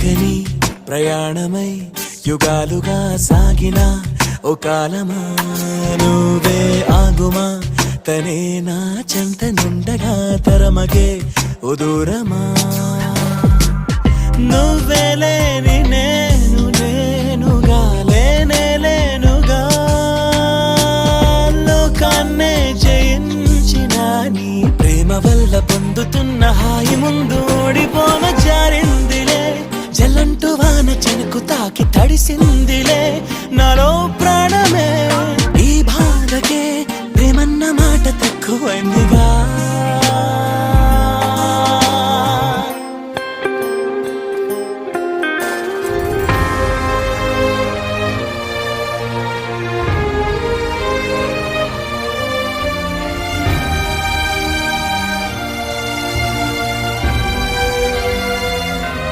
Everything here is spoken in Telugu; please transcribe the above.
ఆగని ప్రయాణమై యుగాలుగా సాగిన ఓ కాలమా నువ్వే ఆగుమా తనే నా చెంత నుండగా తరమగే ఓ దూరమా నువ్వే లేని నేను నేనుగా లేనే లేనుగా లోకాన్నే జయించిన నీ ప్రేమ వల్ల పొందుతున్న హాయి ముందు ఓడిపోన జారింది